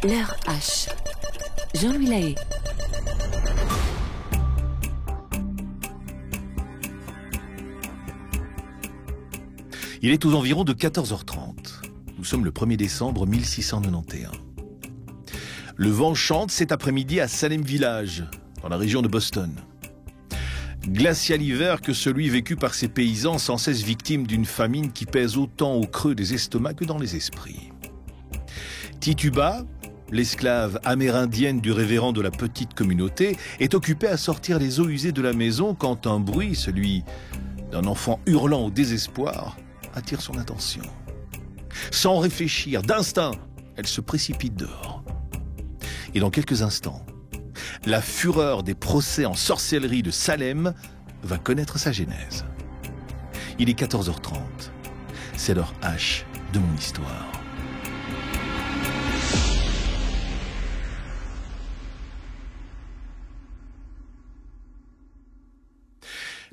L'heure H. Jean-Louis Lahaye. Il est aux environs de 14h30. Nous sommes le 1er décembre 1691. Le vent chante cet après-midi à Salem Village, dans la région de Boston. Glacial hiver que celui vécu par ces paysans sans cesse victimes d'une famine qui pèse autant au creux des estomacs que dans les esprits. Tituba, l'esclave amérindienne du révérend de la petite communauté, est occupée à sortir les eaux usées de la maison quand un bruit, celui d'un enfant hurlant au désespoir, attire son attention. Sans réfléchir, d'instinct, elle se précipite dehors. Et dans quelques instants, la fureur des procès en sorcellerie de Salem va connaître sa genèse. Il est 14h30. C'est l'heure H de mon histoire.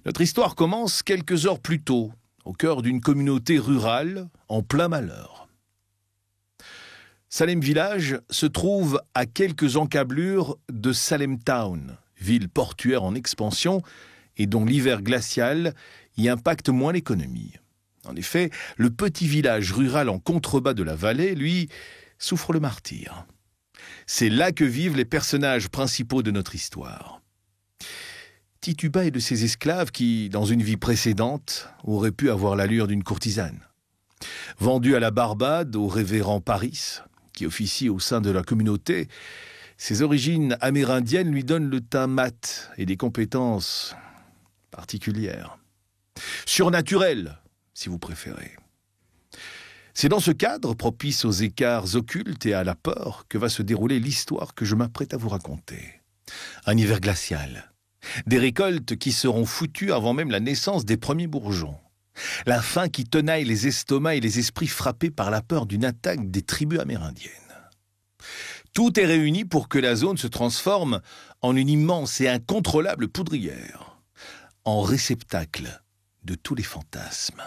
Notre histoire commence quelques heures plus tôt, au cœur d'une communauté rurale en plein malheur. Salem Village se trouve à quelques encablures de Salem Town, ville portuaire en expansion et dont l'hiver glacial y impacte moins l'économie. En effet, le petit village rural en contrebas de la vallée, lui, souffre le martyre. C'est là que vivent les personnages principaux de notre histoire. Tituba est de ces esclaves qui, dans une vie précédente, auraient pu avoir l'allure d'une courtisane. Vendu à la Barbade au révérend Paris, qui officie au sein de la communauté, ses origines amérindiennes lui donnent le teint mat et des compétences particulières. Surnaturelles, si vous préférez. C'est dans ce cadre, propice aux écarts occultes et à la peur, que va se dérouler l'histoire que je m'apprête à vous raconter. Un hiver glacial. Des récoltes qui seront foutues avant même la naissance des premiers bourgeons. La faim qui tenaille les estomacs et les esprits frappés par la peur d'une attaque des tribus amérindiennes. Tout est réuni pour que la zone se transforme en une immense et incontrôlable poudrière, en réceptacle de tous les fantasmes.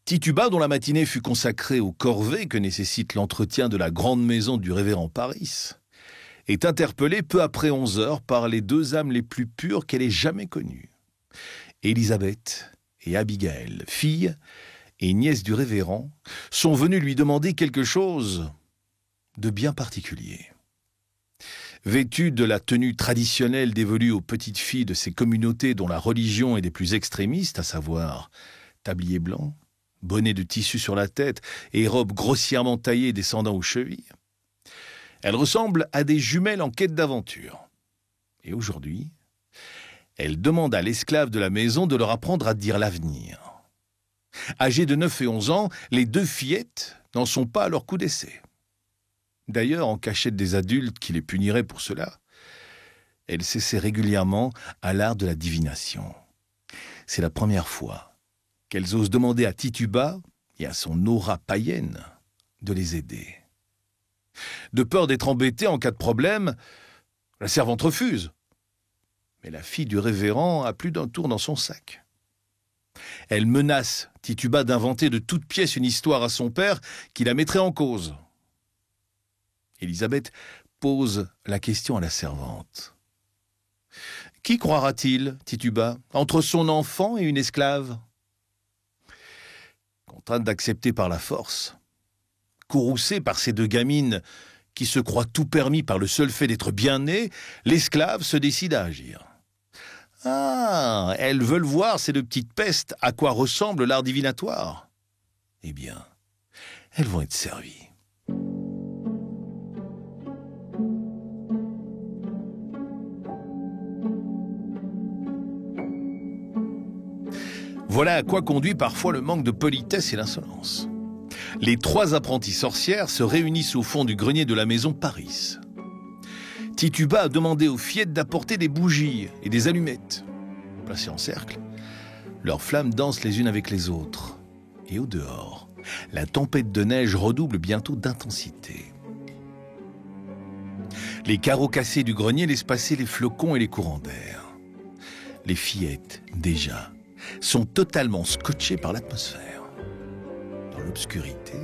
Tituba, dont la matinée fut consacrée aux corvées que nécessite l'entretien de la grande maison du révérend Paris, est interpellée peu après 11 heures par les deux âmes les plus pures qu'elle ait jamais connues. Élisabeth et Abigail, filles et nièces du révérend, sont venues lui demander quelque chose de bien particulier. Vêtues de la tenue traditionnelle dévolue aux petites filles de ces communautés dont la religion est des plus extrémistes, à savoir tablier blanc, bonnet de tissu sur la tête et robe grossièrement taillée descendant aux chevilles, elles ressemblent à des jumelles en quête d'aventure. Et aujourd'hui, elle demande à l'esclave de la maison de leur apprendre à dire l'avenir. Âgées de 9 et 11 ans, les deux fillettes n'en sont pas à leur coup d'essai. D'ailleurs, en cachette des adultes qui les puniraient pour cela, elles s'essaient régulièrement à l'art de la divination. C'est la première fois qu'elles osent demander à Tituba et à son aura païenne de les aider. De peur d'être embêtée en cas de problème, la servante refuse. Mais la fille du révérend a plus d'un tour dans son sac. Elle menace Tituba d'inventer de toutes pièces une histoire à son père qui la mettrait en cause. Élisabeth pose la question à la servante. « Qui croira-t-il, Tituba, entre son enfant et une esclave ?» Contrainte d'accepter par la force, courroucée par ces deux gamines qui se croient tout permis par le seul fait d'être bien nées, l'esclave se décide à agir. Ah, elles veulent voir, ces deux petites pestes, à quoi ressemble l'art divinatoire. Eh bien, elles vont être servies. Voilà à quoi conduit parfois le manque de politesse et l'insolence. Les trois apprenties sorcières se réunissent au fond du grenier de la maison Paris. Tituba a demandé aux fillettes d'apporter des bougies et des allumettes. Placées en cercle, leurs flammes dansent les unes avec les autres. Et au dehors, la tempête de neige redouble bientôt d'intensité. Les carreaux cassés du grenier laissent passer les flocons et les courants d'air. Les fillettes, déjà, sont totalement scotchées par l'atmosphère. Dans l'obscurité,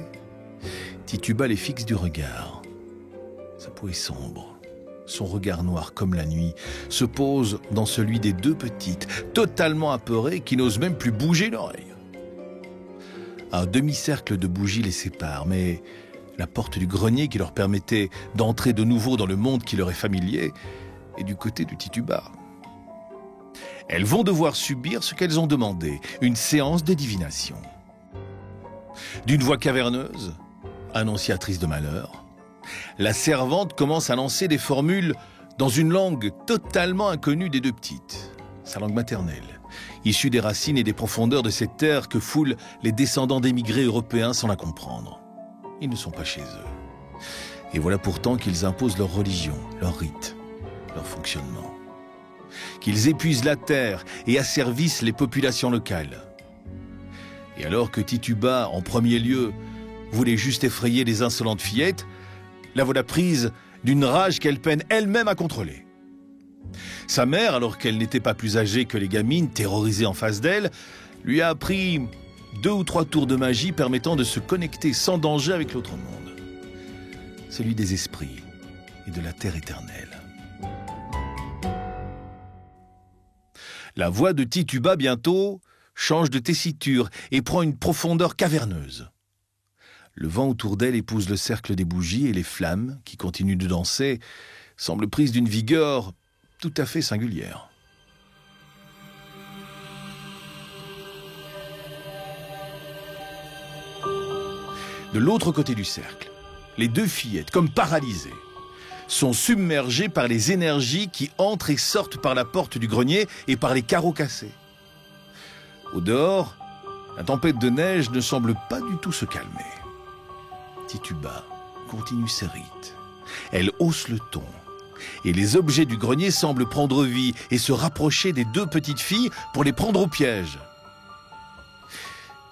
Tituba les fixe du regard. Sa peau est sombre. Son regard noir comme la nuit se pose dans celui des deux petites, totalement apeurées, qui n'osent même plus bouger l'oreille. Un demi-cercle de bougies les sépare, mais la porte du grenier qui leur permettait d'entrer de nouveau dans le monde qui leur est familier est du côté de Tituba. Elles vont devoir subir ce qu'elles ont demandé, une séance de divination. D'une voix caverneuse, annonciatrice de malheur, la servante commence à lancer des formules dans une langue totalement inconnue des deux petites, sa langue maternelle, issue des racines et des profondeurs de cette terre que foulent les descendants d'émigrés européens sans la comprendre. Ils ne sont pas chez eux. Et voilà pourtant qu'ils imposent leur religion, leur rite, leur fonctionnement. Qu'ils épuisent la terre et asservissent les populations locales. Et alors que Tituba, en premier lieu, voulait juste effrayer les insolentes fillettes, la voilà prise d'une rage qu'elle peine elle-même à contrôler. Sa mère, alors qu'elle n'était pas plus âgée que les gamines terrorisées en face d'elle, lui a appris 2 ou 3 tours de magie permettant de se connecter sans danger avec l'autre monde, celui des esprits et de la terre éternelle. La voix de Tituba, bientôt, change de tessiture et prend une profondeur caverneuse. Le vent autour d'elle épouse le cercle des bougies et les flammes, qui continuent de danser, semblent prises d'une vigueur tout à fait singulière. De l'autre côté du cercle, les deux fillettes, comme paralysées, sont submergées par les énergies qui entrent et sortent par la porte du grenier et par les carreaux cassés. Au dehors, la tempête de neige ne semble pas du tout se calmer. Tituba continue ses rites. Elle hausse le ton. Et les objets du grenier semblent prendre vie et se rapprocher des deux petites filles pour les prendre au piège.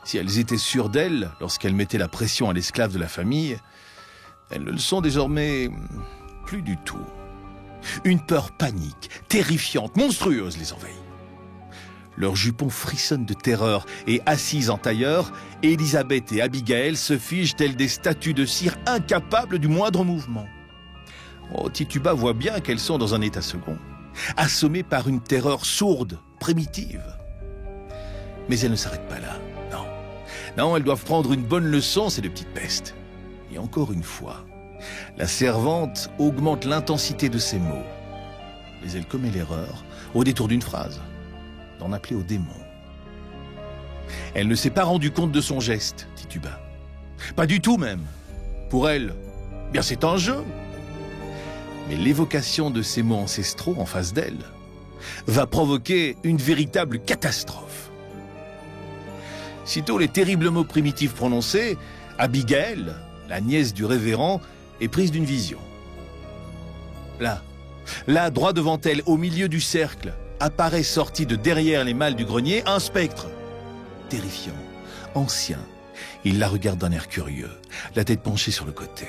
Si elles étaient sûres d'elles lorsqu'elles mettaient la pression à l'esclave de la famille, elles ne le sont désormais plus du tout. Une peur panique, terrifiante, monstrueuse les envahit. Leurs jupons frissonnent de terreur et, assises en tailleur, Élisabeth et Abigail se figent telles des statues de cire incapables du moindre mouvement. Oh, Tituba voit bien qu'elles sont dans un état second, assommées par une terreur sourde, primitive. Mais elles ne s'arrêtent pas là, non. Non, elles doivent prendre une bonne leçon, ces deux petites pestes. Et encore une fois, la servante augmente l'intensité de ses mots. Mais elle commet l'erreur, au détour d'une phrase, d'en appeler au démon. Elle ne s'est pas rendue compte de son geste, Tituba. Pas du tout même. Pour elle, bien c'est un jeu. Mais l'évocation de ces mots ancestraux en face d'elle va provoquer une véritable catastrophe. Sitôt les terribles mots primitifs prononcés, Abigail, la nièce du révérend, est prise d'une vision. Là, droit devant elle, au milieu du cercle, apparaît sorti de derrière les malles du grenier un spectre. Terrifiant, ancien. Il la regarde d'un air curieux, la tête penchée sur le côté.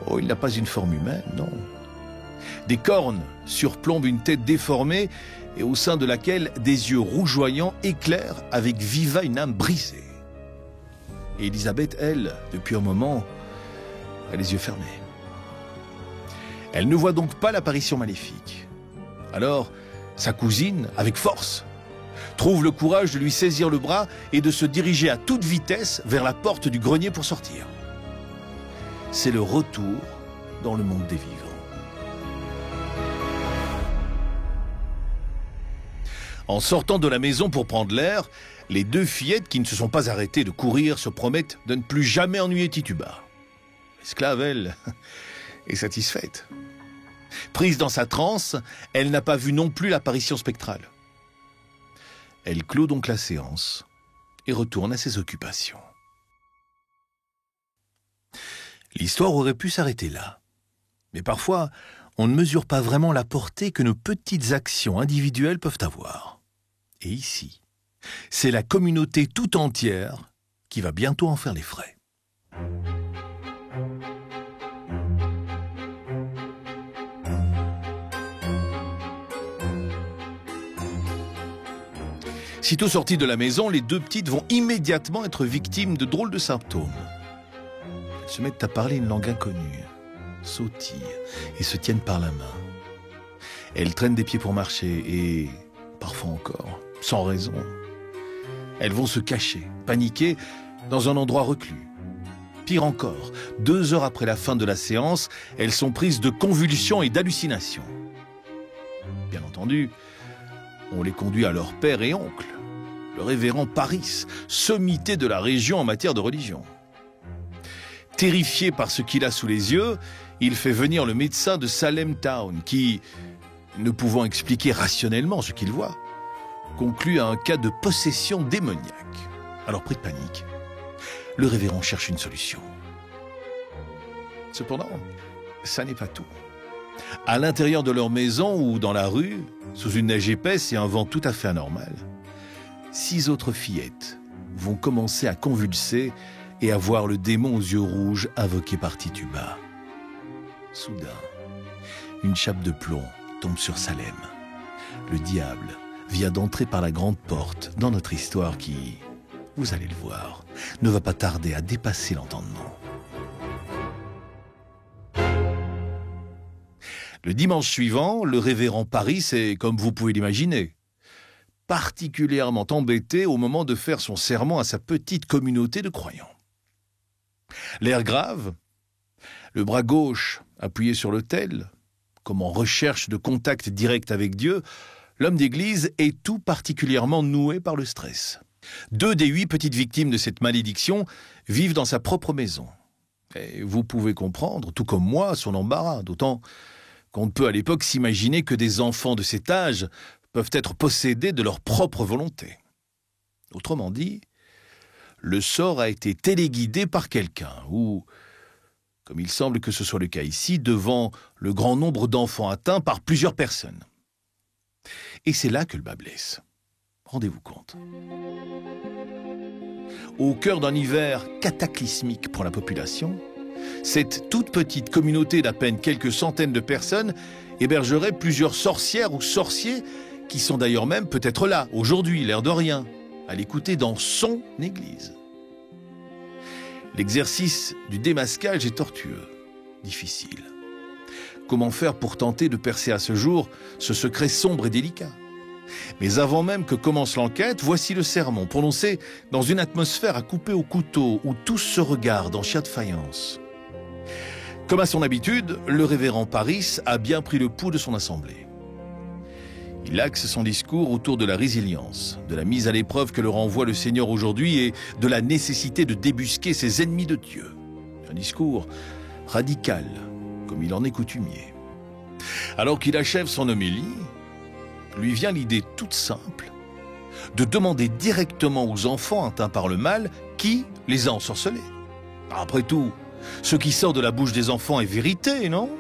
Oh, il n'a pas une forme humaine, non. Des cornes surplombent une tête déformée et au sein de laquelle des yeux rougeoyants éclairent avec viva une âme brisée. Et Élisabeth, elle, depuis un moment, a les yeux fermés. Elle ne voit donc pas l'apparition maléfique. Alors, sa cousine, avec force, trouve le courage de lui saisir le bras et de se diriger à toute vitesse vers la porte du grenier pour sortir. C'est le retour dans le monde des vivants. En sortant de la maison pour prendre l'air, les deux fillettes qui ne se sont pas arrêtées de courir se promettent de ne plus jamais ennuyer Tituba. L'esclave, elle, est satisfaite. Prise dans sa transe, elle n'a pas vu non plus l'apparition spectrale. Elle clôt donc la séance et retourne à ses occupations. L'histoire aurait pu s'arrêter là. Mais parfois, on ne mesure pas vraiment la portée que nos petites actions individuelles peuvent avoir. Et ici, c'est la communauté tout entière qui va bientôt en faire les frais. Sitôt sorties de la maison, les deux petites vont immédiatement être victimes de drôles de symptômes. se mettent à parler une langue inconnue, sautillent et se tiennent par la main. Elles traînent des pieds pour marcher et, parfois encore, sans raison, elles vont se cacher, paniquer, dans un endroit reclus. Pire encore, 2 heures après la fin de la séance, elles sont prises de convulsions et d'hallucinations. Bien entendu, on les conduit à leur père et oncle, le révérend Paris, sommité de la région en matière de religion. Terrifié par ce qu'il a sous les yeux, il fait venir le médecin de Salem Town qui, ne pouvant expliquer rationnellement ce qu'il voit, conclut à un cas de possession démoniaque. Alors pris de panique, le révérend cherche une solution. Cependant, ça n'est pas tout. À l'intérieur de leur maison ou dans la rue, sous une neige épaisse et un vent tout à fait anormal, 6 autres fillettes vont commencer à convulser et à voir le démon aux yeux rouges invoqué par Tituba. Soudain, une chape de plomb tombe sur Salem. Le diable vient d'entrer par la grande porte dans notre histoire qui, vous allez le voir, ne va pas tarder à dépasser l'entendement. Le dimanche suivant, le révérend Paris est, comme vous pouvez l'imaginer, particulièrement embêté au moment de faire son sermon à sa petite communauté de croyants. L'air grave, le bras gauche appuyé sur l'autel, comme en recherche de contact direct avec Dieu, l'homme d'église est tout particulièrement noué par le stress. 2 des 8 petites victimes de cette malédiction vivent dans sa propre maison. Et vous pouvez comprendre, tout comme moi, son embarras, d'autant qu'on ne peut à l'époque s'imaginer que des enfants de cet âge peuvent être possédés de leur propre volonté. Autrement dit, le sort a été téléguidé par quelqu'un, ou, comme il semble que ce soit le cas ici, devant le grand nombre d'enfants atteints par plusieurs personnes. Et c'est là que le bât blesse. Rendez-vous compte. Au cœur d'un hiver cataclysmique pour la population, cette toute petite communauté d'à peine quelques centaines de personnes hébergerait plusieurs sorcières ou sorciers qui sont d'ailleurs même peut-être là, aujourd'hui, l'air de rien, à l'écouter dans son église. L'exercice du démasquage est tortueux, difficile. Comment faire pour tenter de percer à ce jour ce secret sombre et délicat ? Mais avant même que commence l'enquête, voici le sermon, prononcé dans une atmosphère à couper au couteau, où tous se regardent en chair de faïence. Comme à son habitude, le révérend Paris a bien pris le pouls de son assemblée. Il axe son discours autour de la résilience, de la mise à l'épreuve que leur envoie le Seigneur aujourd'hui et de la nécessité de débusquer ses ennemis de Dieu. Un discours radical, comme il en est coutumier. Alors qu'il achève son homélie, lui vient l'idée toute simple de demander directement aux enfants atteints par le mal qui les a ensorcelés. Après tout, ce qui sort de la bouche des enfants est vérité, non ?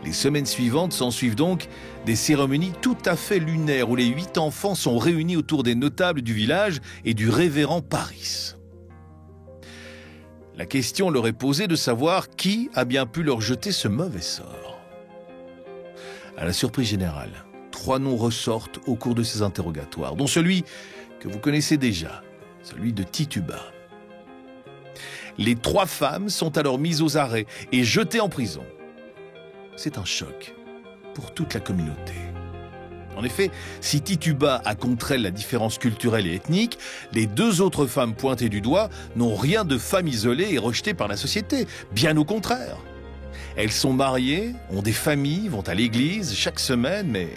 Les semaines suivantes s'ensuivent donc des cérémonies tout à fait lunaires où les 8 enfants sont réunis autour des notables du village et du révérend Paris. La question leur est posée de savoir qui a bien pu leur jeter ce mauvais sort. À la surprise générale, 3 noms ressortent au cours de ces interrogatoires, dont celui que vous connaissez déjà, celui de Tituba. Les 3 femmes sont alors mises aux arrêts et jetées en prison. C'est un choc pour toute la communauté. En effet, si Tituba a contre elle la différence culturelle et ethnique, les 2 autres femmes pointées du doigt n'ont rien de femmes isolées et rejetées par la société, bien au contraire. Elles sont mariées, ont des familles, vont à l'église chaque semaine, mais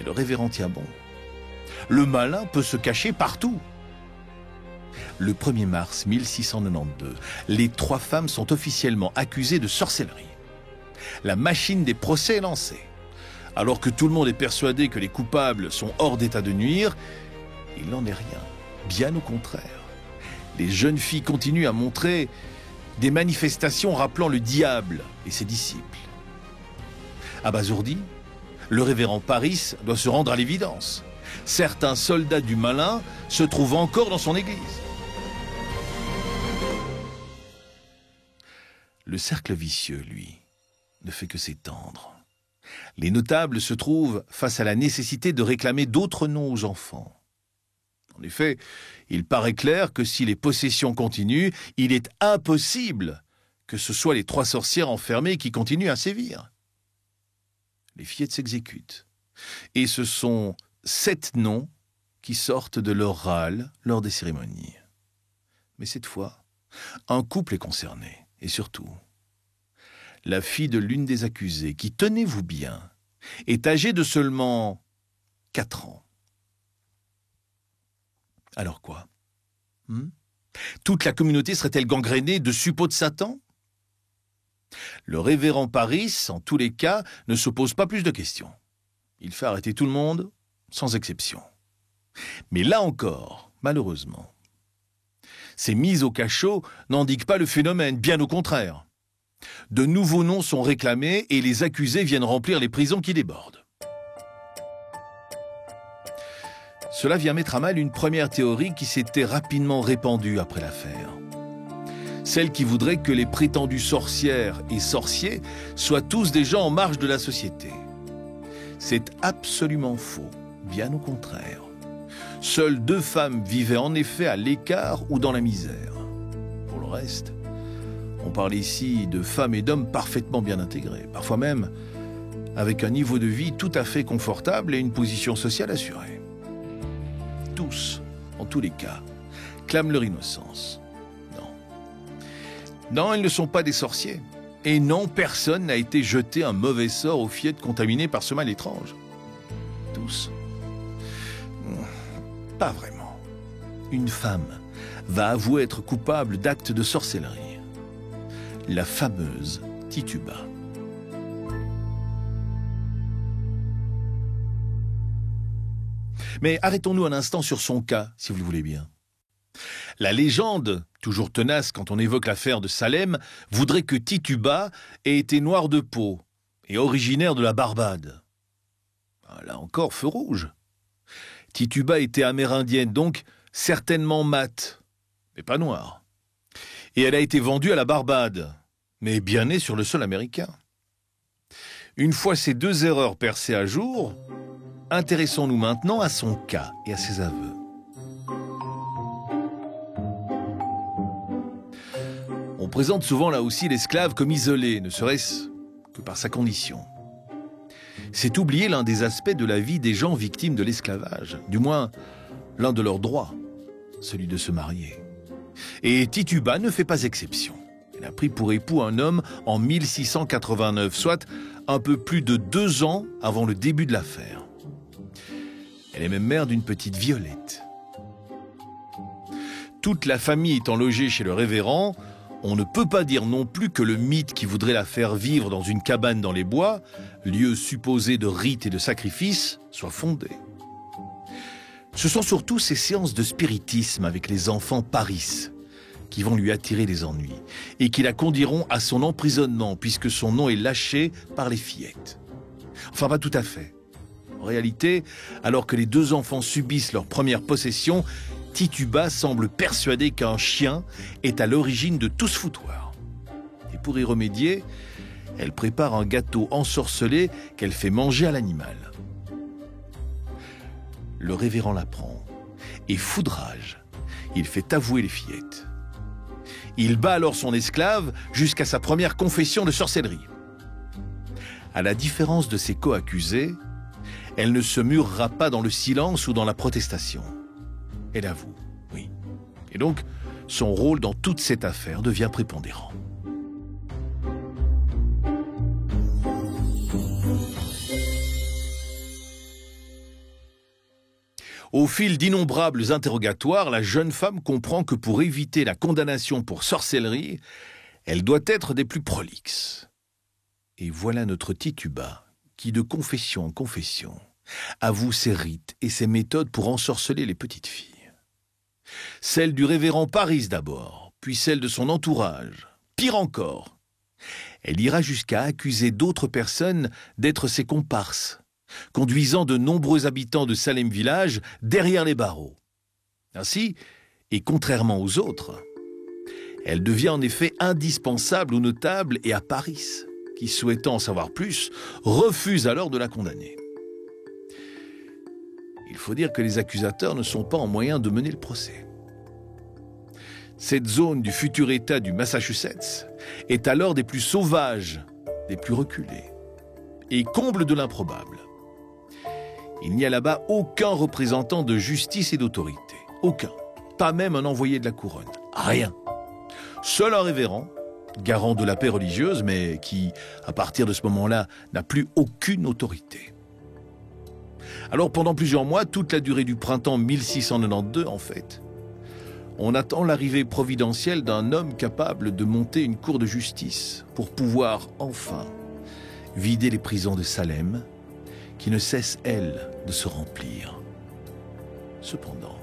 le révérend tient bon. Le malin peut se cacher partout. Le 1er mars 1692, les 3 femmes sont officiellement accusées de sorcellerie. La machine des procès est lancée. Alors que tout le monde est persuadé que les coupables sont hors d'état de nuire, il n'en est rien, bien au contraire. Les jeunes filles continuent à montrer des manifestations rappelant le diable et ses disciples. Abasourdi, le révérend Paris doit se rendre à l'évidence. Certains soldats du malin se trouvent encore dans son église. Le cercle vicieux, lui, ne fait que s'étendre. Les notables se trouvent face à la nécessité de réclamer d'autres noms aux enfants. En effet, il paraît clair que si les possessions continuent, il est impossible que ce soit les 3 sorcières enfermées qui continuent à sévir. Les fillettes s'exécutent. Et ce sont 7 noms qui sortent de leur râle lors des cérémonies. Mais cette fois, un couple est concerné. Et surtout, la fille de l'une des accusées, qui, tenez-vous bien, est âgée de seulement 4 ans. Alors quoi? Toute la communauté serait-elle gangrénée de suppôts de Satan? Le révérend Paris, en tous les cas, ne se pose pas plus de questions. Il fait arrêter tout le monde, sans exception. Mais là encore, malheureusement, ces mises au cachot n'indiquent pas le phénomène, bien au contraire. De nouveaux noms sont réclamés et les accusés viennent remplir les prisons qui débordent. Cela vient mettre à mal une première théorie qui s'était rapidement répandue après l'affaire. Celle qui voudrait que les prétendues sorcières et sorciers soient tous des gens en marge de la société. C'est absolument faux, bien au contraire. Seules 2 femmes vivaient en effet à l'écart ou dans la misère. Pour le reste, on parle ici de femmes et d'hommes parfaitement bien intégrés, parfois même avec un niveau de vie tout à fait confortable et une position sociale assurée. Tous, en tous les cas, clament leur innocence. Non, ils ne sont pas des sorciers. Et non, personne n'a été jeté un mauvais sort aux fillettes contaminées par ce mal étrange. Tous. Pas vraiment. Une femme va avouer être coupable d'actes de sorcellerie. La fameuse Tituba. Mais arrêtons-nous un instant sur son cas, si vous le voulez bien. La légende, toujours tenace quand on évoque l'affaire de Salem, voudrait que Tituba ait été noire de peau et originaire de la Barbade. Là encore, feu rouge. Tituba était amérindienne, donc certainement mate, mais pas noire. Et elle a été vendue à la Barbade, mais bien née sur le sol américain. Une fois ces 2 erreurs percées à jour, intéressons-nous maintenant à son cas et à ses aveux. On présente souvent là aussi l'esclave comme isolé, ne serait-ce que par sa condition. C'est oublier l'un des aspects de la vie des gens victimes de l'esclavage, du moins l'un de leurs droits, celui de se marier. Et Tituba ne fait pas exception. Elle a pris pour époux un homme en 1689, soit un peu plus de 2 ans avant le début de l'affaire. Elle est même mère d'une petite Violette. Toute la famille étant logée chez le révérend, on ne peut pas dire non plus que le mythe qui voudrait la faire vivre dans une cabane dans les bois, lieu supposé de rites et de sacrifices, soit fondé. Ce sont surtout ces séances de spiritisme avec les enfants Paris qui vont lui attirer les ennuis et qui la conduiront à son emprisonnement puisque son nom est lâché par les fillettes. Enfin, pas tout à fait. En réalité, alors que les 2 enfants subissent leur première possession, Tituba semble persuadée qu'un chien est à l'origine de tout ce foutoir. Et pour y remédier, elle prépare un gâteau ensorcelé qu'elle fait manger à l'animal. Le révérend l'apprend et foudrage, il fait avouer les fillettes. Il bat alors son esclave jusqu'à sa première confession de sorcellerie. À la différence de ses co-accusés, elle ne se murera pas dans le silence ou dans la protestation. Elle avoue, oui. Et donc, son rôle dans toute cette affaire devient prépondérant. Au fil d'innombrables interrogatoires, la jeune femme comprend que pour éviter la condamnation pour sorcellerie, elle doit être des plus prolixes. Et voilà notre Tituba, qui de confession en confession, avoue ses rites et ses méthodes pour ensorceler les petites filles. Celle du révérend Paris d'abord, puis celle de son entourage. Pire encore, elle ira jusqu'à accuser d'autres personnes d'être ses comparses, conduisant de nombreux habitants de Salem Village derrière les barreaux. Ainsi, et contrairement aux autres, elle devient en effet indispensable aux notables et à Paris, qui, souhaitant en savoir plus, refuse alors de la condamner. Il faut dire que les accusateurs ne sont pas en moyen de mener le procès. Cette zone du futur État du Massachusetts est alors des plus sauvages, des plus reculées, et comble de l'improbable. Il n'y a là-bas aucun représentant de justice et d'autorité. Aucun. Pas même un envoyé de la couronne. Rien. Seul un révérend, garant de la paix religieuse, mais qui, à partir de ce moment-là, n'a plus aucune autorité. Alors pendant plusieurs mois, toute la durée du printemps 1692 en fait, on attend l'arrivée providentielle d'un homme capable de monter une cour de justice pour pouvoir enfin vider les prisons de Salem, qui ne cessent, elles, de se remplir. Cependant,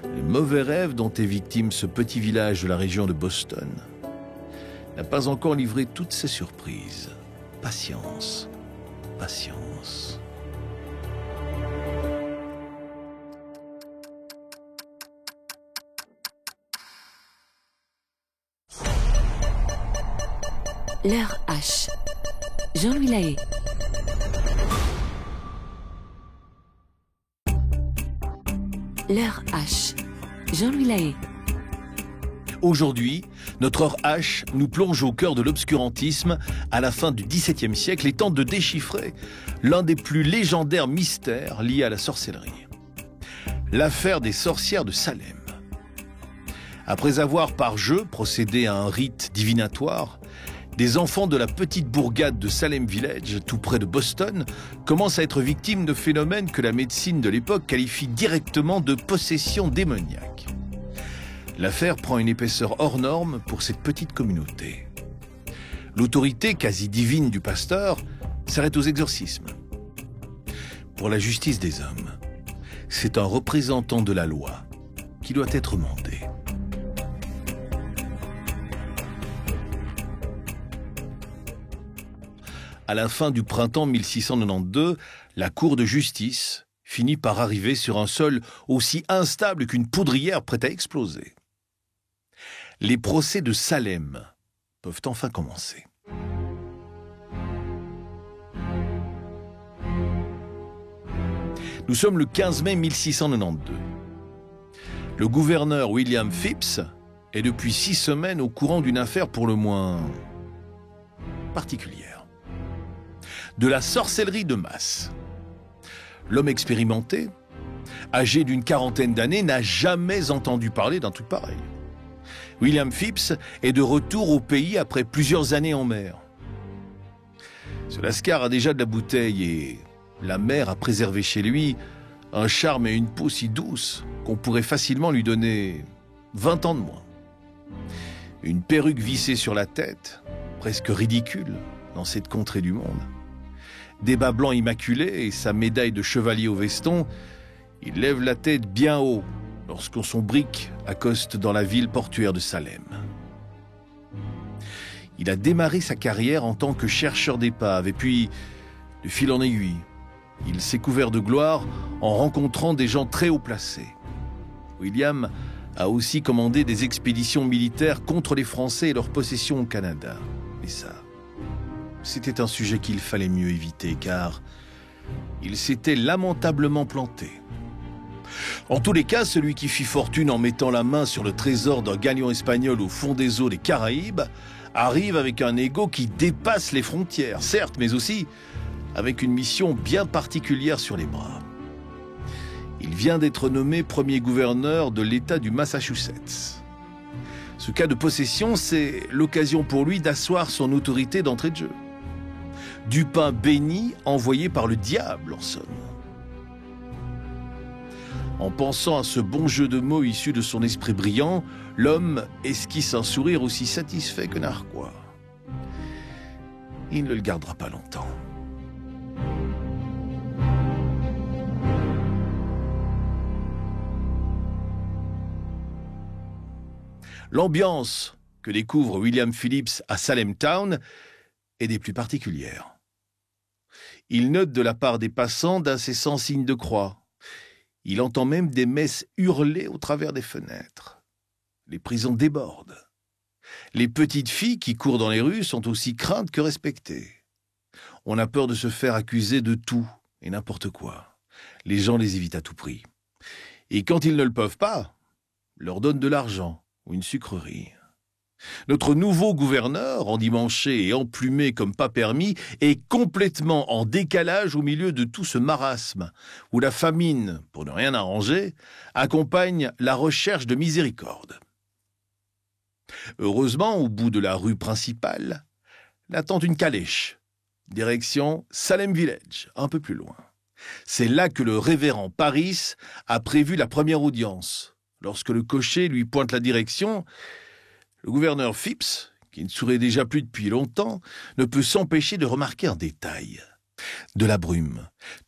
le mauvais rêve dont est victime ce petit village de la région de Boston n'a pas encore livré toutes ses surprises. Patience, patience. L'heure H. Jean-Louis Lahaye. L'heure H. Jean-Louis Lahaye. Aujourd'hui, notre heure H nous plonge au cœur de l'obscurantisme à la fin du XVIIe siècle et tente de déchiffrer l'un des plus légendaires mystères liés à la sorcellerie. L'affaire des sorcières de Salem. Après avoir par jeu procédé à un rite divinatoire, des enfants de la petite bourgade de Salem Village, tout près de Boston, commencent à être victimes de phénomènes que la médecine de l'époque qualifie directement de possession démoniaque. L'affaire prend une épaisseur hors norme pour cette petite communauté. L'autorité quasi divine du pasteur s'arrête aux exorcismes. Pour la justice des hommes, c'est un représentant de la loi qui doit être mandé. À la fin du printemps 1692, la Cour de justice finit par arriver sur un sol aussi instable qu'une poudrière prête à exploser. Les procès de Salem peuvent enfin commencer. Nous sommes le 15 mai 1692. Le gouverneur William Phips est depuis 6 semaines au courant d'une affaire pour le moins particulière. De la sorcellerie de masse. L'homme expérimenté, âgé d'une quarantaine d'années, n'a jamais entendu parler d'un truc pareil. William Phips est de retour au pays après plusieurs années en mer. Ce lascar a déjà de la bouteille et la mer a préservé chez lui un charme et une peau si douce qu'on pourrait facilement lui donner 20 ans de moins. Une perruque vissée sur la tête, presque ridicule dans cette contrée du monde. Des bas blancs immaculés et sa médaille de chevalier au veston, il lève la tête bien haut lorsqu'on son brick accoste dans la ville portuaire de Salem. Il a démarré sa carrière en tant que chercheur d'épave et puis, de fil en aiguille, il s'est couvert de gloire en rencontrant des gens très haut placés. William a aussi commandé des expéditions militaires contre les Français et leurs possessions au Canada. Mais ça, c'était un sujet qu'il fallait mieux éviter car il s'était lamentablement planté. En tous les cas, celui qui fit fortune en mettant la main sur le trésor d'un galion espagnol au fond des eaux des Caraïbes arrive avec un ego qui dépasse les frontières, certes, mais aussi avec une mission bien particulière sur les bras. Il vient d'être nommé premier gouverneur de l'État du Massachusetts. Ce cas de possession, c'est l'occasion pour lui d'asseoir son autorité d'entrée de jeu. Du pain béni envoyé par le diable, en somme. En pensant à ce bon jeu de mots issu de son esprit brillant, l'homme esquisse un sourire aussi satisfait que narquois. Il ne le gardera pas longtemps. L'ambiance que découvre William Phillips à Salem Town est des plus particulières. Il note de la part des passants d'incessants signes de croix. Il entend même des messes hurler au travers des fenêtres. Les prisons débordent. Les petites filles qui courent dans les rues sont aussi craintes que respectées. On a peur de se faire accuser de tout et n'importe quoi. Les gens les évitent à tout prix. Et quand ils ne le peuvent pas, leur donnent de l'argent ou une sucrerie. Notre nouveau gouverneur, endimanché et emplumé comme pas permis, est complètement en décalage au milieu de tout ce marasme, où la famine, pour ne rien arranger, accompagne la recherche de miséricorde. Heureusement, au bout de la rue principale, l'attend une calèche, direction Salem Village, un peu plus loin. C'est là que le révérend Parris a prévu la première audience. Lorsque le cocher lui pointe la direction, le gouverneur Phipps, qui ne sourit déjà plus depuis longtemps, ne peut s'empêcher de remarquer un détail. De la brume,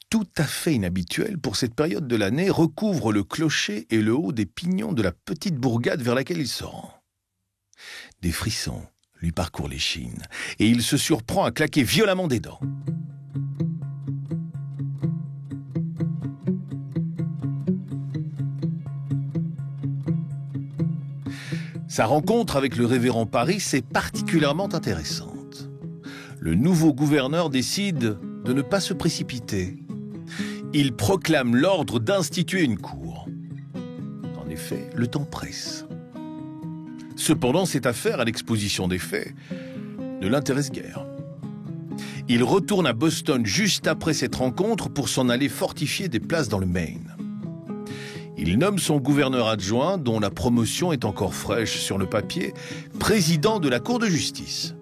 tout à fait inhabituelle pour cette période de l'année, recouvre le clocher et le haut des pignons de la petite bourgade vers laquelle il se rend. Des frissons lui parcourent l'échine, et il se surprend à claquer violemment des dents. Sa rencontre avec le révérend Parris est particulièrement intéressante. Le nouveau gouverneur décide de ne pas se précipiter. Il proclame l'ordre d'instituer une cour. En effet, le temps presse. Cependant, cette affaire, à l'exposition des faits, ne l'intéresse guère. Il retourne à Boston juste après cette rencontre pour s'en aller fortifier des places dans le Maine. Il nomme son gouverneur adjoint, dont la promotion est encore fraîche sur le papier, président de la Cour de justice.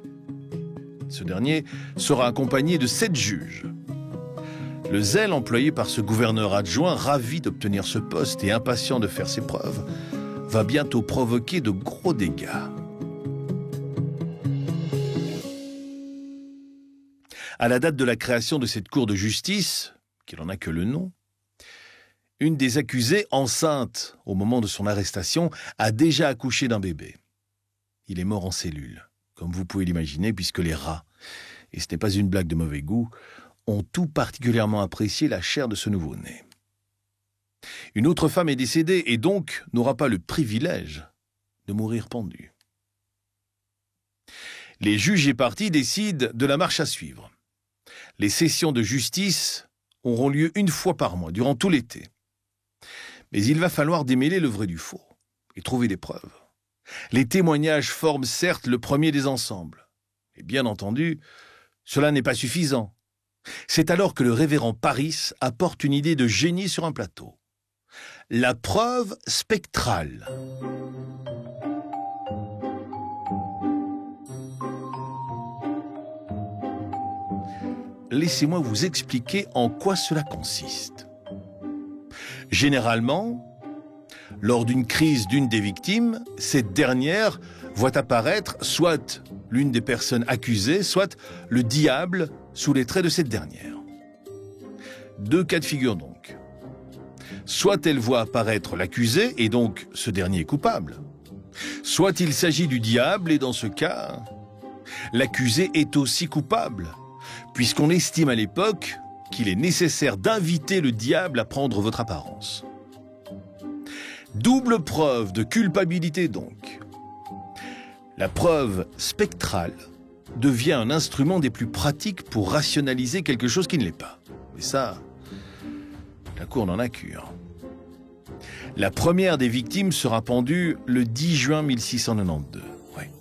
Ce dernier sera accompagné de 7 juges. Le zèle employé par ce gouverneur adjoint, ravi d'obtenir ce poste et impatient de faire ses preuves, va bientôt provoquer de gros dégâts. À la date de la création de cette Cour de justice, qui n'en a que le nom, une des accusées, enceinte au moment de son arrestation, a déjà accouché d'un bébé. Il est mort en cellule, comme vous pouvez l'imaginer, puisque les rats, et ce n'est pas une blague de mauvais goût, ont tout particulièrement apprécié la chair de ce nouveau-né. Une autre femme est décédée et donc n'aura pas le privilège de mourir pendue. Les juges et parties décident de la marche à suivre. Les sessions de justice auront lieu une fois par mois, durant tout l'été. Mais il va falloir démêler le vrai du faux et trouver des preuves. Les témoignages forment certes le premier des ensembles. Et bien entendu, cela n'est pas suffisant. C'est alors que le révérend Parris apporte une idée de génie sur un plateau. La preuve spectrale. Laissez-moi vous expliquer en quoi cela consiste. Généralement, lors d'une crise d'une des victimes, cette dernière voit apparaître soit l'une des personnes accusées, soit le diable sous les traits de cette dernière. 2 cas de figure donc. Soit elle voit apparaître l'accusé et donc ce dernier est coupable. Soit il s'agit du diable et dans ce cas, l'accusé est aussi coupable, puisqu'on estime à l'époque qu'il est nécessaire d'inviter le diable à prendre votre apparence. Double preuve de culpabilité donc. La preuve spectrale devient un instrument des plus pratiques pour rationaliser quelque chose qui ne l'est pas. Mais ça, la Cour n'en a cure. La première des victimes sera pendue le 10 juin 1692. Ouais.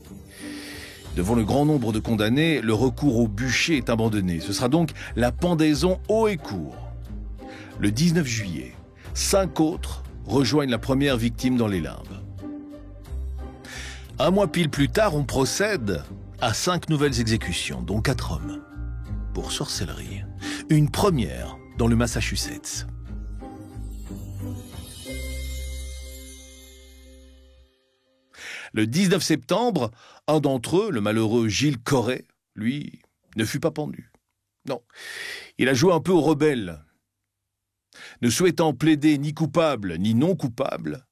Devant le grand nombre de condamnés, le recours au bûcher est abandonné. Ce sera donc la pendaison haut et court. Le 19 juillet, 5 autres rejoignent la première victime dans les limbes. Un mois pile plus tard, on procède à 5 nouvelles exécutions, dont 4 hommes, pour sorcellerie. Une première dans le Massachusetts. Le 19 septembre, un d'entre eux, le malheureux Gilles Corret, lui, ne fut pas pendu. Non, il a joué un peu au rebelle. Ne souhaitant plaider ni coupable ni non coupable,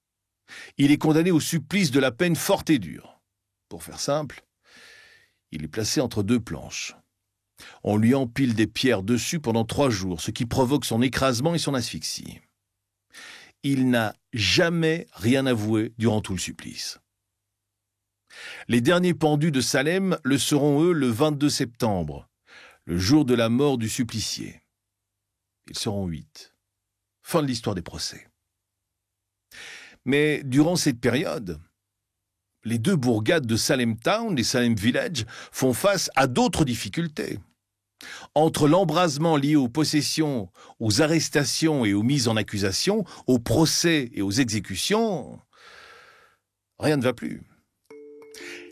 il est condamné au supplice de la peine forte et dure. Pour faire simple, il est placé entre 2 planches. On lui empile des pierres dessus pendant 3 jours, ce qui provoque son écrasement et son asphyxie. Il n'a jamais rien avoué durant tout le supplice. Les derniers pendus de Salem le seront, eux, le 22 septembre, le jour de la mort du supplicié. Ils seront 8. Fin de l'histoire des procès. Mais durant cette période, les deux bourgades de Salem Town et Salem Village font face à d'autres difficultés. Entre l'embrasement lié aux possessions, aux arrestations et aux mises en accusation, aux procès et aux exécutions, rien ne va plus.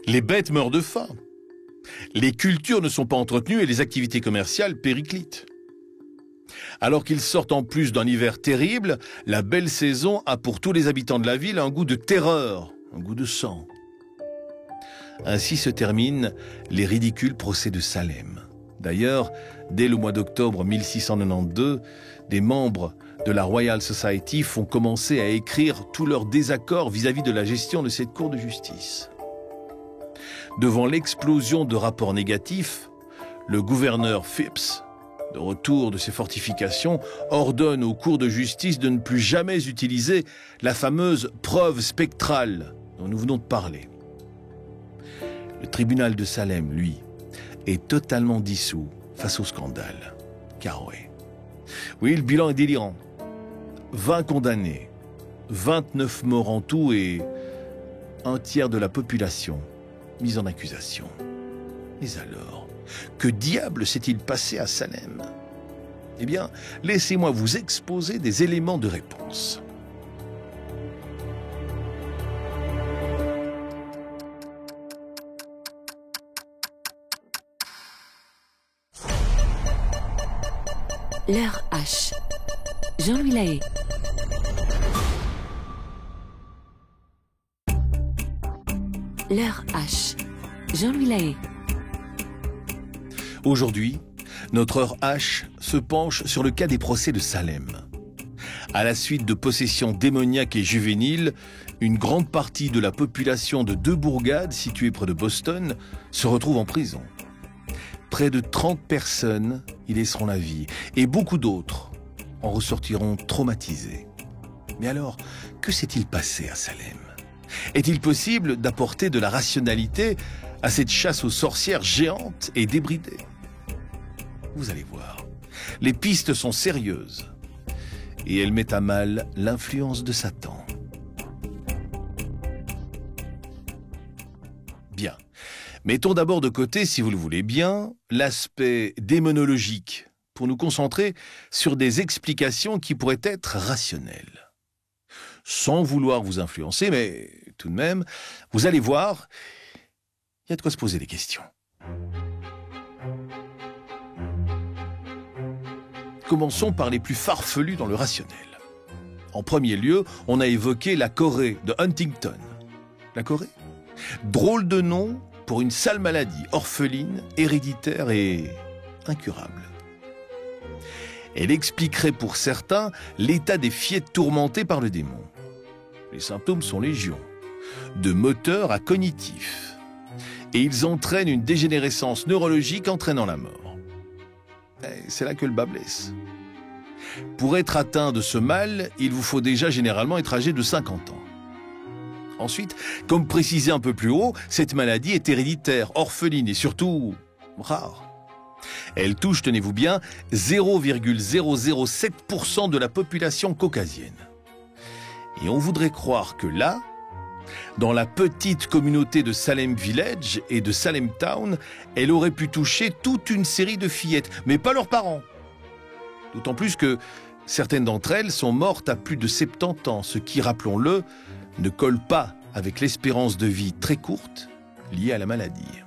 Les bêtes meurent de faim. Les cultures ne sont pas entretenues et les activités commerciales périclitent. Alors qu'ils sortent en plus d'un hiver terrible, la belle saison a pour tous les habitants de la ville un goût de terreur, un goût de sang. Ainsi se terminent les ridicules procès de Salem. D'ailleurs, dès le mois d'octobre 1692, des membres de la Royal Society font commencer à écrire tout leur désaccord vis-à-vis de la gestion de cette cour de justice. Devant l'explosion de rapports négatifs, le gouverneur Phipps, de retour de ses fortifications, ordonne aux cours de justice de ne plus jamais utiliser la fameuse preuve spectrale dont nous venons de parler. Le tribunal de Salem, lui, est totalement dissous face au scandale. Car oui, le bilan est délirant. 20 condamnés, 29 morts en tout et un tiers de la population mise en accusation. Mais alors, que diable s'est-il passé à Salem ? Eh bien, laissez-moi vous exposer des éléments de réponse. L'heure H. Jean-Louis Lahaye. L'heure H. Jean-Louis Lahaye. Aujourd'hui, notre heure H se penche sur le cas des procès de Salem. À la suite de possessions démoniaques et juvéniles, une grande partie de la population de deux bourgades situées près de Boston se retrouve en prison. Près de 30 personnes y laisseront la vie et beaucoup d'autres en ressortiront traumatisés. Mais alors, que s'est-il passé à Salem ? Est-il possible d'apporter de la rationalité à cette chasse aux sorcières géante et débridée ? Vous allez voir, les pistes sont sérieuses et elles mettent à mal l'influence de Satan. Bien. Mettons d'abord de côté, si vous le voulez bien, l'aspect démonologique pour nous concentrer sur des explications qui pourraient être rationnelles. Sans vouloir vous influencer, mais tout de même, vous allez voir, il y a de quoi se poser des questions. Commençons par les plus farfelus dans le rationnel. En premier lieu, on a évoqué la Corée de Huntington. La Corée ? Drôle de nom pour une sale maladie, orpheline, héréditaire et incurable. Elle expliquerait pour certains l'état des fillettes tourmentées par le démon. Les symptômes sont légion, de moteur à cognitif, et ils entraînent une dégénérescence neurologique entraînant la mort. Et c'est là que le bât blesse. Pour être atteint de ce mal, il vous faut déjà généralement être âgé de 50 ans. Ensuite, comme précisé un peu plus haut, cette maladie est héréditaire, orpheline et surtout rare. Elle touche, tenez-vous bien, 0,007% de la population caucasienne. Et on voudrait croire que là, dans la petite communauté de Salem Village et de Salem Town, elle aurait pu toucher toute une série de fillettes, mais pas leurs parents. D'autant plus que certaines d'entre elles sont mortes à plus de 70 ans, ce qui, rappelons-le, ne colle pas avec l'espérance de vie très courte liée à la maladie.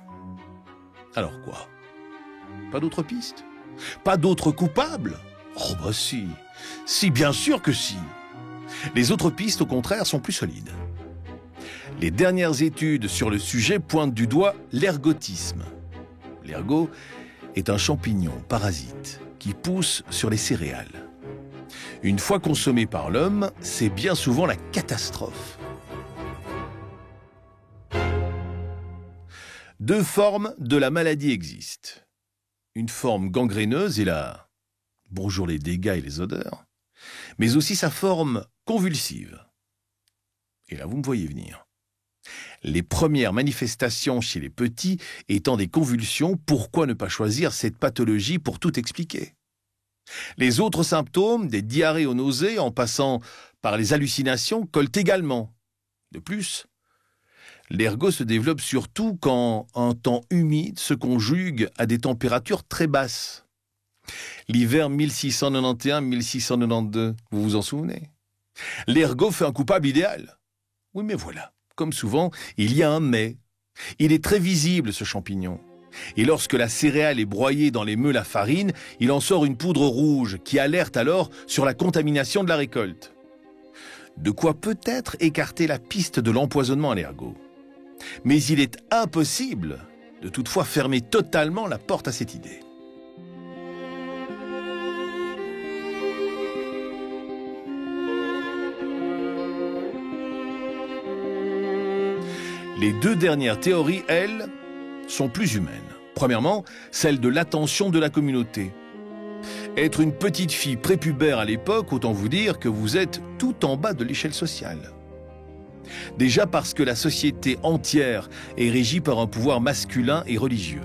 Alors quoi ? Pas d'autres pistes ? Pas d'autres coupables ? Oh bah si. Si, bien sûr que si. Les autres pistes, au contraire, sont plus solides. Les dernières études sur le sujet pointent du doigt l'ergotisme. L'ergot est un champignon parasite qui pousse sur les céréales. Une fois consommé par l'homme, c'est bien souvent la catastrophe. Deux formes de la maladie existent. Une forme gangréneuse et là, bonjour les dégâts et les odeurs, mais aussi sa forme convulsive. Et là, vous me voyez venir. Les premières manifestations chez les petits étant des convulsions, pourquoi ne pas choisir cette pathologie pour tout expliquer ? Les autres symptômes, des diarrhées aux nausées, en passant par les hallucinations, collent également. De plus, l'ergot se développe surtout quand un temps humide se conjugue à des températures très basses. L'hiver 1691-1692, vous vous en souvenez? L'ergot fait un coupable idéal. Oui, mais voilà, comme souvent, il y a un mais. Il est très visible, ce champignon. Et lorsque la céréale est broyée dans les meules à farine, il en sort une poudre rouge qui alerte alors sur la contamination de la récolte. De quoi peut-être écarter la piste de l'empoisonnement à l'ergot. Mais il est impossible de toutefois fermer totalement la porte à cette idée. Les deux dernières théories, elles, sont plus humaines. Premièrement, celle de l'attention de la communauté. Être une petite fille prépubère à l'époque, autant vous dire que vous êtes tout en bas de l'échelle sociale. Déjà parce que la société entière est régie par un pouvoir masculin et religieux.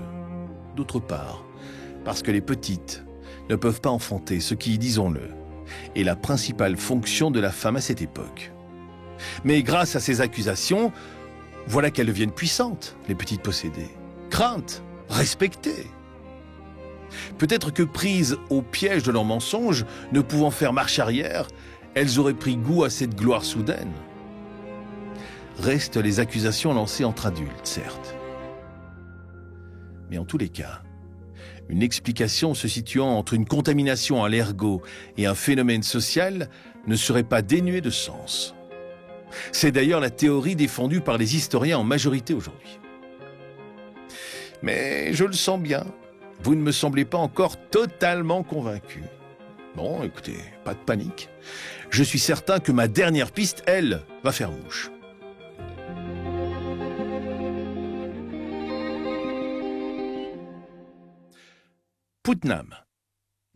D'autre part, parce que les petites ne peuvent pas enfanter, ce qui, disons-le, est la principale fonction de la femme à cette époque. Mais grâce à ces accusations, voilà qu'elles deviennent puissantes, les petites possédées. Craintes, respectées. Peut-être que prises au piège de leurs mensonges, ne pouvant faire marche arrière, elles auraient pris goût à cette gloire soudaine. Restent les accusations lancées entre adultes, certes. Mais en tous les cas, une explication se situant entre une contamination à l'ergot et un phénomène social ne serait pas dénuée de sens. C'est d'ailleurs la théorie défendue par les historiens en majorité aujourd'hui. Mais je le sens bien, vous ne me semblez pas encore totalement convaincu. Bon, écoutez, pas de panique. Je suis certain que ma dernière piste, elle, va faire mouche. Putnam.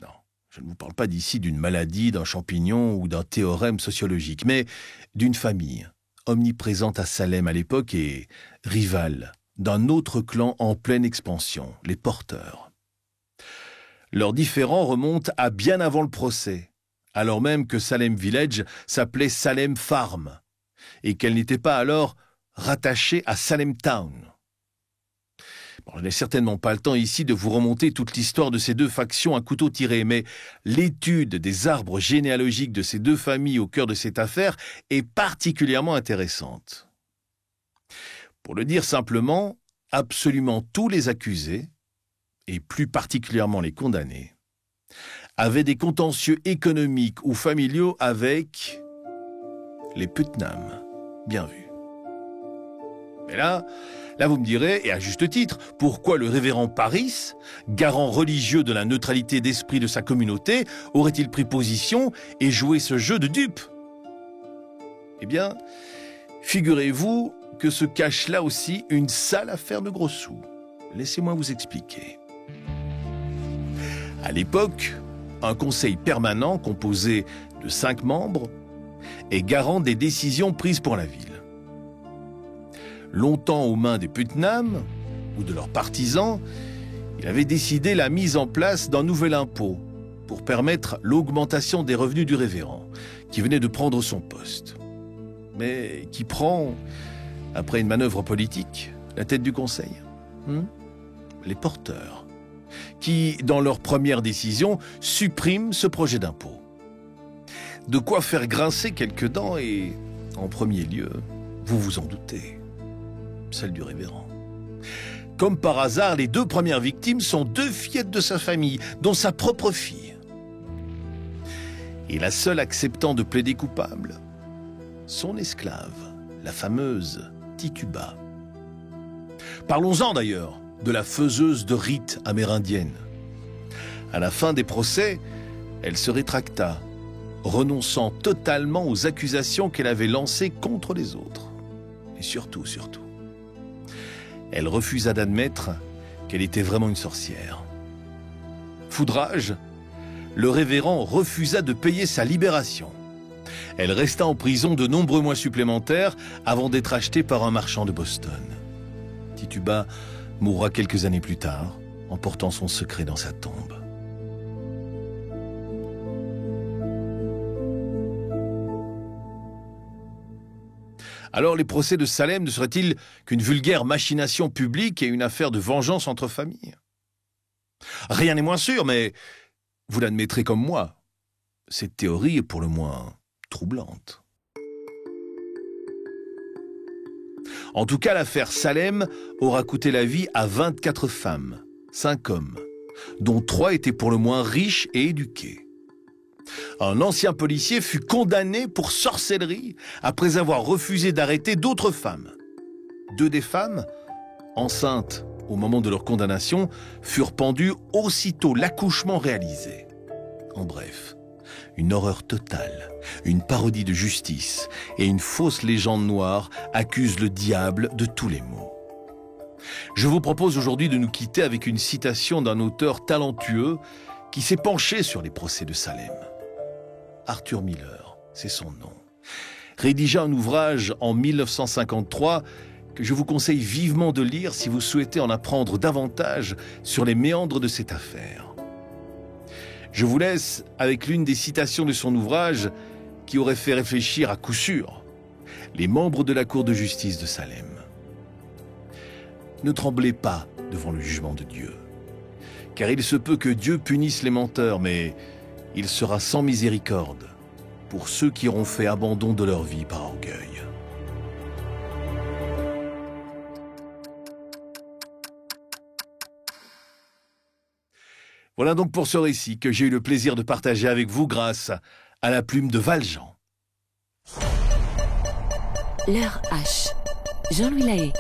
Non, je ne vous parle pas d'ici d'une maladie, d'un champignon ou d'un théorème sociologique, mais d'une famille omniprésente à Salem à l'époque et rivale d'un autre clan en pleine expansion, les Porteurs. Leurs différends remontent à bien avant le procès, alors même que Salem Village s'appelait Salem Farm et qu'elle n'était pas alors rattachée à Salem Town. Bon, je n'ai certainement pas le temps ici de vous remonter toute l'histoire de ces deux factions à couteau tiré, mais l'étude des arbres généalogiques de ces deux familles au cœur de cette affaire est particulièrement intéressante. Pour le dire simplement, absolument tous les accusés, et plus particulièrement les condamnés, avaient des contentieux économiques ou familiaux avec les Putnam. Bien vu. Mais là, vous me direz, et à juste titre, pourquoi le révérend Parris, garant religieux de la neutralité d'esprit de sa communauté, aurait-il pris position et joué ce jeu de dupe? Eh bien, figurez-vous que se cache là aussi une sale affaire de gros sous. Laissez-moi vous expliquer. À l'époque, un conseil permanent composé de 5 membres est garant des décisions prises pour la ville. Longtemps aux mains des Putnam ou de leurs partisans, il avait décidé la mise en place d'un nouvel impôt pour permettre l'augmentation des revenus du révérend, qui venait de prendre son poste. Mais qui prend, après une manœuvre politique, la tête du conseil? Les Porteurs, qui, dans leur première décision, suppriment ce projet d'impôt. De quoi faire grincer quelques dents et, en premier lieu, vous vous en doutez, celle du révérend. Comme par hasard, les 2 premières victimes sont 2 fillettes de sa famille, dont sa propre fille. Et la seule acceptant de plaider coupable, son esclave, la fameuse Tituba. Parlons-en d'ailleurs de la faiseuse de rites amérindienne. À la fin des procès, elle se rétracta, renonçant totalement aux accusations qu'elle avait lancées contre les autres. Et surtout, elle refusa d'admettre qu'elle était vraiment une sorcière. Foudrage, le révérend refusa de payer sa libération. Elle resta en prison de nombreux mois supplémentaires avant d'être achetée par un marchand de Boston. Tituba mourra quelques années plus tard, emportant son secret dans sa tombe. Alors les procès de Salem ne seraient-ils qu'une vulgaire machination publique et une affaire de vengeance entre familles? Rien n'est moins sûr, mais vous l'admettrez comme moi. Cette théorie est pour le moins troublante. En tout cas, l'affaire Salem aura coûté la vie à 24 femmes, 5 hommes, dont 3 étaient pour le moins riches et éduqués. Un ancien policier fut condamné pour sorcellerie après avoir refusé d'arrêter d'autres femmes. 2 des femmes, enceintes au moment de leur condamnation, furent pendues aussitôt l'accouchement réalisé. En bref, une horreur totale, une parodie de justice et une fausse légende noire accusent le diable de tous les maux. Je vous propose aujourd'hui de nous quitter avec une citation d'un auteur talentueux qui s'est penché sur les procès de Salem. Arthur Miller, c'est son nom. Rédigea un ouvrage en 1953 que je vous conseille vivement de lire si vous souhaitez en apprendre davantage sur les méandres de cette affaire. Je vous laisse avec l'une des citations de son ouvrage qui aurait fait réfléchir à coup sûr les membres de la Cour de justice de Salem. Ne tremblez pas devant le jugement de Dieu, car il se peut que Dieu punisse les menteurs, mais il sera sans miséricorde pour ceux qui auront fait abandon de leur vie par orgueil. Voilà donc pour ce récit que j'ai eu le plaisir de partager avec vous grâce à la plume de Valjean. L'heure H. Jean-Louis Lahaye.